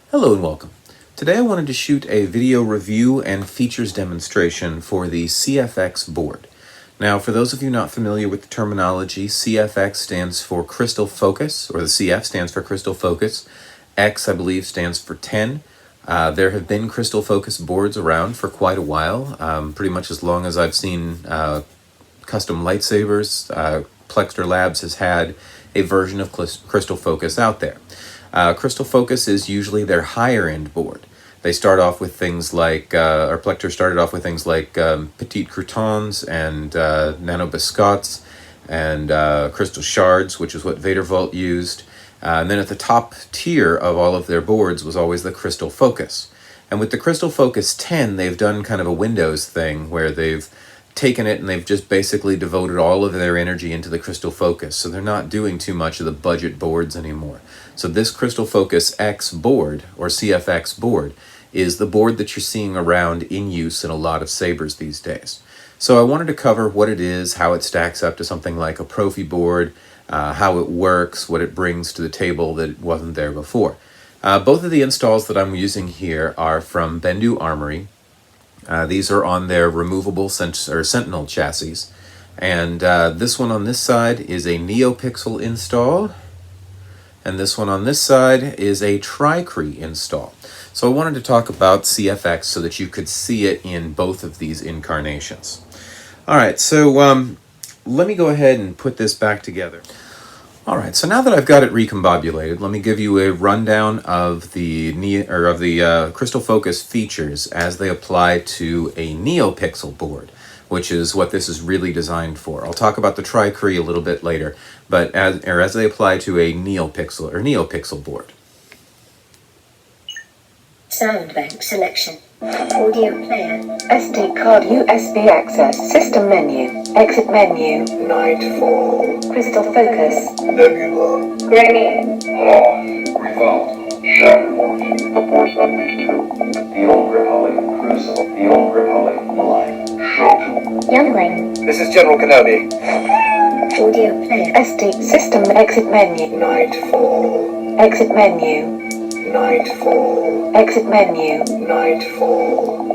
Hello and welcome. Today I wanted to shoot a video review and features demonstration for the CFX board. Now, for those of you not familiar with the terminology, CFX stands for crystal focus, or the CF stands for crystal focus. X, I believe, stands for 10. There have been crystal focus boards around for quite a while, pretty much as long as I've seen custom lightsabers. Plecter Labs has had a version of crystal focus out there. Crystal Focus is usually their higher end board. They start off with things like, or Plecter started off with things like petite croutons and nano biscottes and crystal shards, which is what Vadervault used. And then at the top tier of all of their boards was always the Crystal Focus. And with the Crystal Focus 10, they've done kind of a Windows thing where they've taken it and they've just basically devoted all of their energy into the Crystal Focus. So they're not doing too much of the budget boards anymore. So this Crystal Focus X board, or CFX board, is the board that you're seeing around in use in a lot of sabers these days. So I wanted to cover what it is, how it stacks up to something like a Profi board, how it works, what it brings to the table that wasn't there before. Both of the installs that I'm using here are from Bendu Armory. These are on their removable Sentinel chassis. And this one on this side is a neopixel install. And this one on this side is a cree install. So I wanted to talk about CFX so that you could see it in both of these incarnations. All right, so let me go ahead and put this back together. All right, so now that I've got it recombobulated, let me give you a rundown of the Crystal Focus features as they apply to a neopixel board, which is what this is really designed for. I'll talk about the cree a little bit later, but as they apply to a neopixel board. Soundbank selection. Audio player. SD card USB access. System menu. Exit menu. Nightfall. Crystal focus. Nebula. Granny. Revolve. Shadow. The old Republic. Crystal. The old Republic. Light. Shot. Youngling. This is General Kenobi. Audio player. SD system exit menu. Nightfall. Exit menu. Nightfall. Exit menu. Nightfall.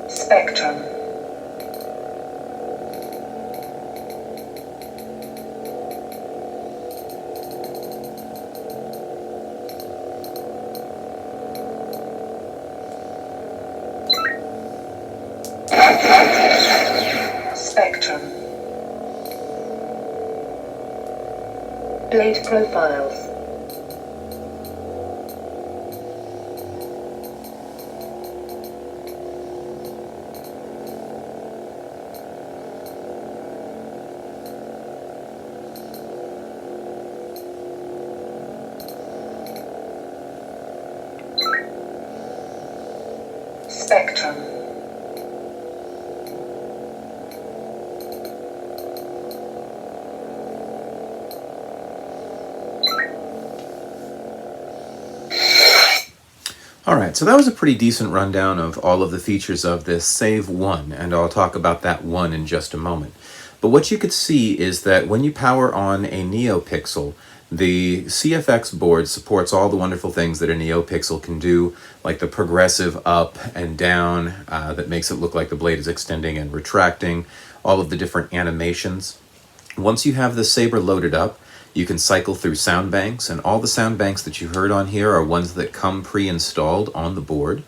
Spectrum. Spectrum. Blade profiles. Spectrum. All right, so that was a pretty decent rundown of all of the features of this, save one, and I'll talk about that one in just a moment. But what you could see is that when you power on a neopixel, the CFX board supports all the wonderful things that a neopixel can do, like the progressive up and down that makes it look like the blade is extending and retracting, all of the different animations. Once you have the saber loaded up, you can cycle through Soundbanks, and all the Soundbanks that you heard on here are ones that come pre-installed on the board.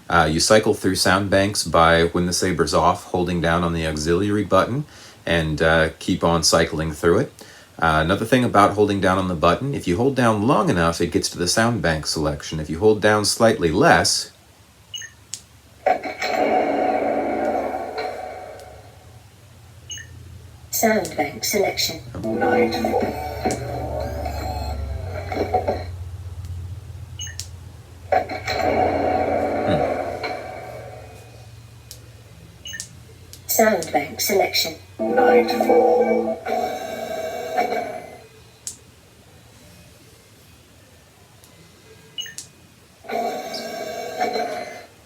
You cycle through Soundbanks by, when the saber's off, holding down on the auxiliary button and keep on cycling through it. Another thing about holding down on the button, if you hold down long enough, it gets to the Soundbank selection. If you hold down slightly less, Soundbank selection. Nightfall. Soundbank selection. Nightfall.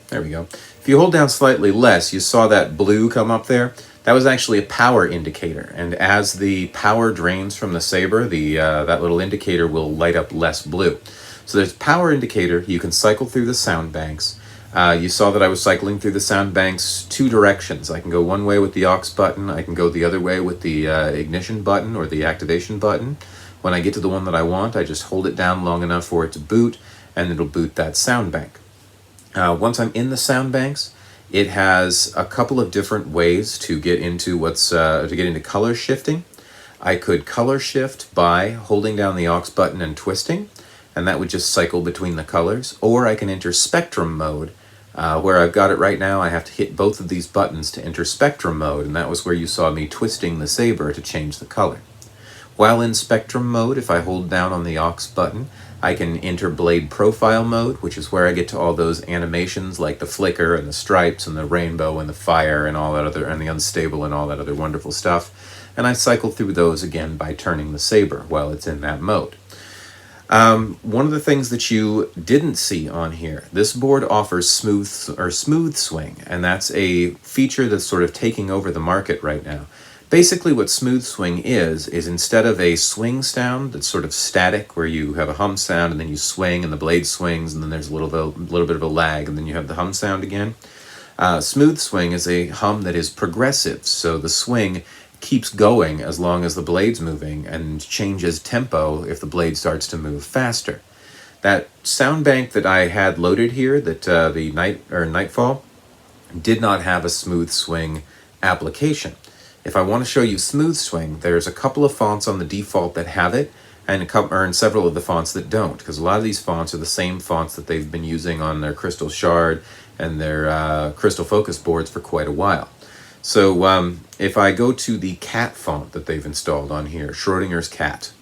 There we go. If you hold down slightly less, you saw that blue come up there. That was actually a power indicator, and as the power drains from the saber, that little indicator will light up less blue. So there's a power indicator. You can cycle through the sound banks. You saw that I was cycling through the sound banks two directions. I can go one way with the aux button. I can go the other way with the ignition button or the activation button. When I get to the one that I want, I just hold it down long enough for it to boot, and it'll boot that sound bank. Once I'm in the sound banks, it has a couple of different ways to get into color shifting. I could color shift by holding down the aux button and twisting, and that would just cycle between the colors. Or I can enter spectrum mode, where I've got it right now. I have to hit both of these buttons to enter spectrum mode, and that was where you saw me twisting the saber to change the color. While in spectrum mode, if I hold down on the aux button, I can enter blade profile mode, which is where I get to all those animations like the flicker and the stripes and the rainbow and the fire and all that other, and the unstable and all that other wonderful stuff. And I cycle through those again by turning the saber while it's in that mode. One of the things that you didn't see on here, this board offers smooth swing, and that's a feature that's sort of taking over the market right now. Basically what smooth swing is instead of a swing sound that's sort of static, where you have a hum sound and then you swing and the blade swings and then there's a little bit of a lag and then you have the hum sound again. Smooth swing is a hum that is progressive, so the swing keeps going as long as the blade's moving and changes tempo if the blade starts to move faster. That sound bank that I had loaded here, that the Nightfall, did not have a smooth swing application. If I want to show you smooth swing, there's a couple of fonts on the default that have it, and several of the fonts that don't, because a lot of these fonts are the same fonts that they've been using on their Crystal Shard and their Crystal Focus boards for quite a while. So if I go to the cat font that they've installed on here, Schrodinger's cat.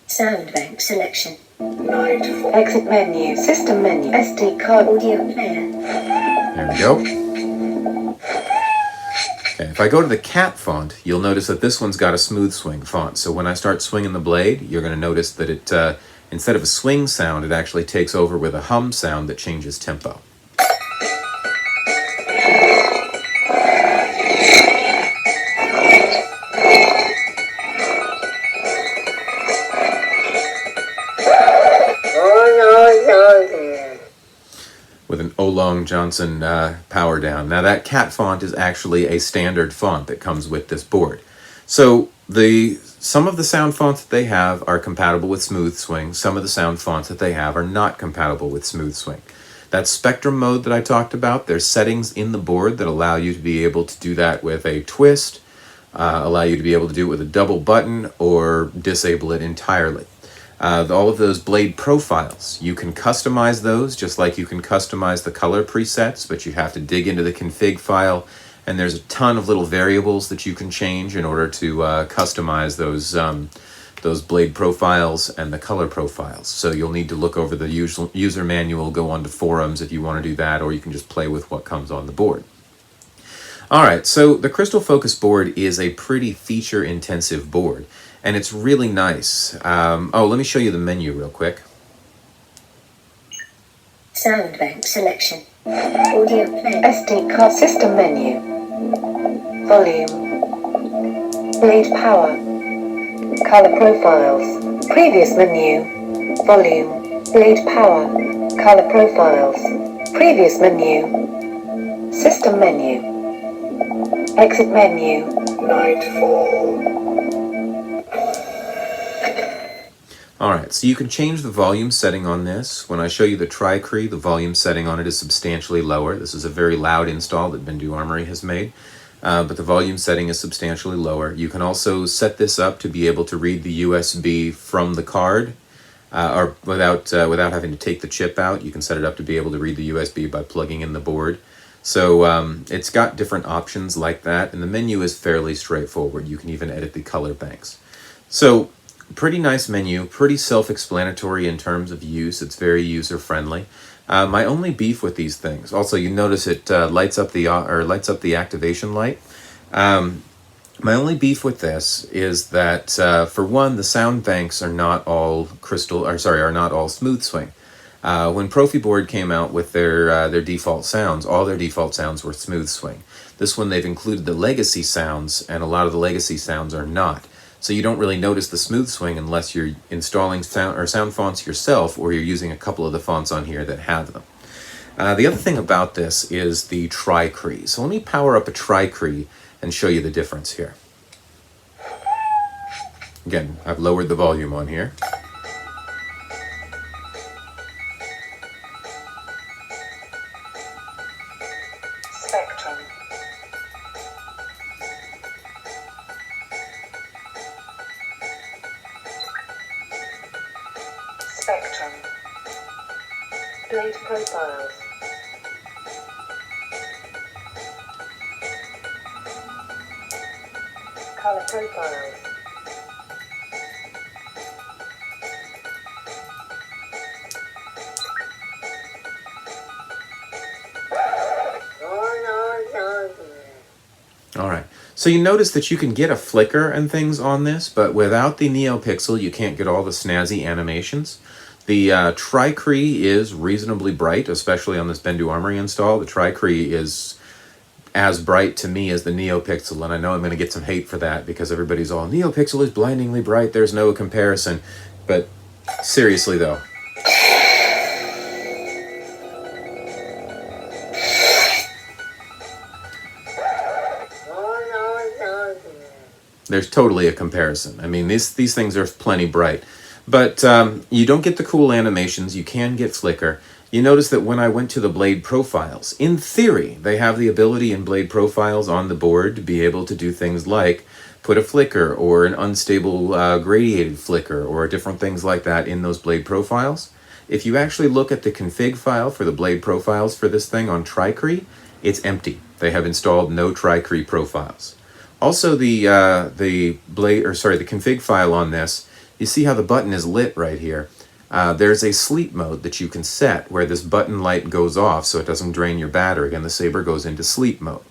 Soundbank selection. Nightfall. Exit menu. System menu. SD card. Audio player. There we go. Okay, if I go to the cat font, you'll notice that this one's got a smooth swing font. So when I start swinging the blade, you're going to notice that it, instead of a swing sound, it actually takes over with a hum sound that changes tempo. With an Oolong Johnson power down. Now that cat font is actually a standard font that comes with this board. So some of the sound fonts that they have are compatible with smooth swing. Some of the sound fonts that they have are not compatible with smooth swing. That spectrum mode that I talked about, there's settings in the board that allow you to be able to do that with a twist, allow you to be able to do it with a double button, or disable it entirely. All of those blade profiles, you can customize those just like you can customize the color presets, but you have to dig into the config file, and there's a ton of little variables that you can change in order to customize those blade profiles and the color profiles. So you'll need to look over the user manual, go onto forums if you want to do that, or you can just play with what comes on the board. All right, so the Crystal Focus board is a pretty feature-intensive board, and it's really nice. Let me show you the menu real quick. Soundbank selection. Audio player. SD card. System menu. Volume. Blade power. Color profiles. Previous menu. Volume. Blade power. Color profiles. Previous menu. System menu. Exit menu. Nightfall. Alright, so you can change the volume setting on this. When I show you the Cree, the volume setting on it is substantially lower. This is a very loud install that Bendu Armory has made, but the volume setting is substantially lower. You can also set this up to be able to read the USB from the card, or without having to take the chip out. You can set it up to be able to read the USB by plugging in the board. So it's got different options like that, and the menu is fairly straightforward. You can even edit the color banks. So pretty nice menu, pretty self-explanatory in terms of use. It's very user-friendly. My only beef with these things, also you notice it lights up the activation light. My only beef with this is that for one, the Soundbanks are not all smoothswing. When Profiboard came out with their default sounds, all their default sounds were smoothswing. This one they've included the legacy sounds, and a lot of the legacy sounds are not. So you don't really notice the smoothswing unless you're installing sound fonts yourself, or you're using a couple of the fonts on here that have them. The other thing about this is the cree. So let me power up a cree and show you the difference here. Again, I've lowered the volume on here. Spectrum. Spectrum. Blade profiles. Color profiles. All right, so you notice that you can get a flicker and things on this, but without the neopixel, you can't get all the snazzy animations. The cree is reasonably bright, especially on this Bendu Armory install. The cree is as bright to me as the neopixel, and I know I'm going to get some hate for that because everybody's all, neopixel is blindingly bright, there's no comparison. But seriously though, there's totally a comparison. I mean, these things are plenty bright. But you don't get the cool animations. You can get flicker. You notice that when I went to the blade profiles, in theory, they have the ability in blade profiles on the board to be able to do things like put a flicker or an unstable gradiated flicker or different things like that in those blade profiles. If you actually look at the config file for the blade profiles for this thing on cree, it's empty. They have installed no cree profiles. Also, the config file on this, you see how the button is lit right here. There's a sleep mode that you can set where this button light goes off so it doesn't drain your battery, and the saber goes into sleep mode.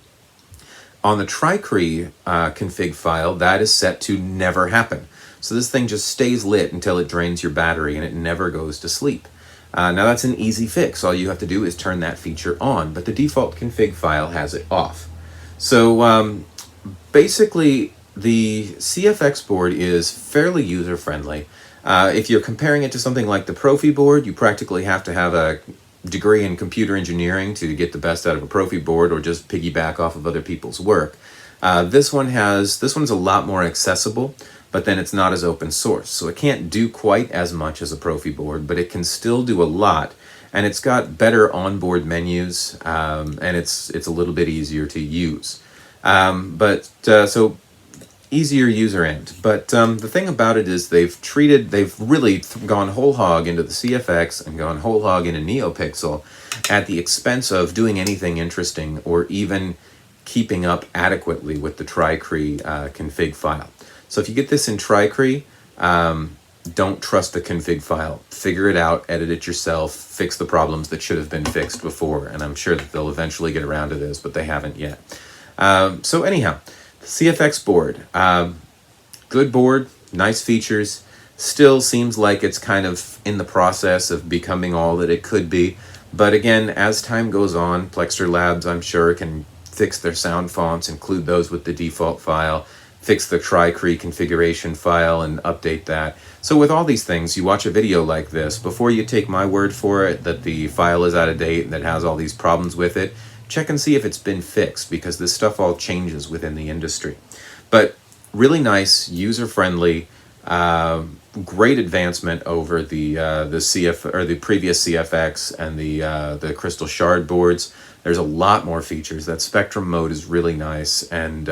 On the cree config file, that is set to never happen. So this thing just stays lit until it drains your battery and it never goes to sleep. Now that's an easy fix. All you have to do is turn that feature on, but the default config file has it off. So basically, the CFX board is fairly user-friendly. If you're comparing it to something like the Profi board, you practically have to have a degree in computer engineering to get the best out of a Profi board, or just piggyback off of other people's work. This one's a lot more accessible, but then it's not as open source. So it can't do quite as much as a Profi board, but it can still do a lot. And it's got better onboard menus, and it's a little bit easier to use. So easier user end. But the thing about it is they've really gone whole hog into the CFX and gone whole hog into neopixel at the expense of doing anything interesting or even keeping up adequately with the cree config file. So if you get this in cree, don't trust the config file. Figure it out, edit it yourself, fix the problems that should have been fixed before, and I'm sure that they'll eventually get around to this, but they haven't yet. So anyhow, CFX board, good board, nice features, still seems like it's kind of in the process of becoming all that it could be. But again, as time goes on, Plecter Labs, I'm sure, can fix their sound fonts, include those with the default file, fix the cree configuration file and update that. So with all these things, you watch a video like this, before you take my word for it that the file is out of date and that has all these problems with it, check and see if it's been fixed, because this stuff all changes within the industry. But really nice, user-friendly, great advancement over the previous CFX and the Crystal Shard boards. There's a lot more features. That Spectrum mode is really nice, and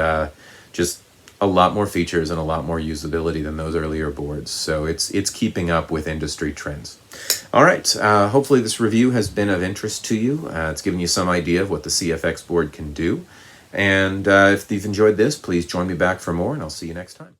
just a lot more features and a lot more usability than those earlier boards. So it's keeping up with industry trends. All right, hopefully this review has been of interest to you. It's given you some idea of what the CFX board can do. And if you've enjoyed this, please join me back for more, and I'll see you next time.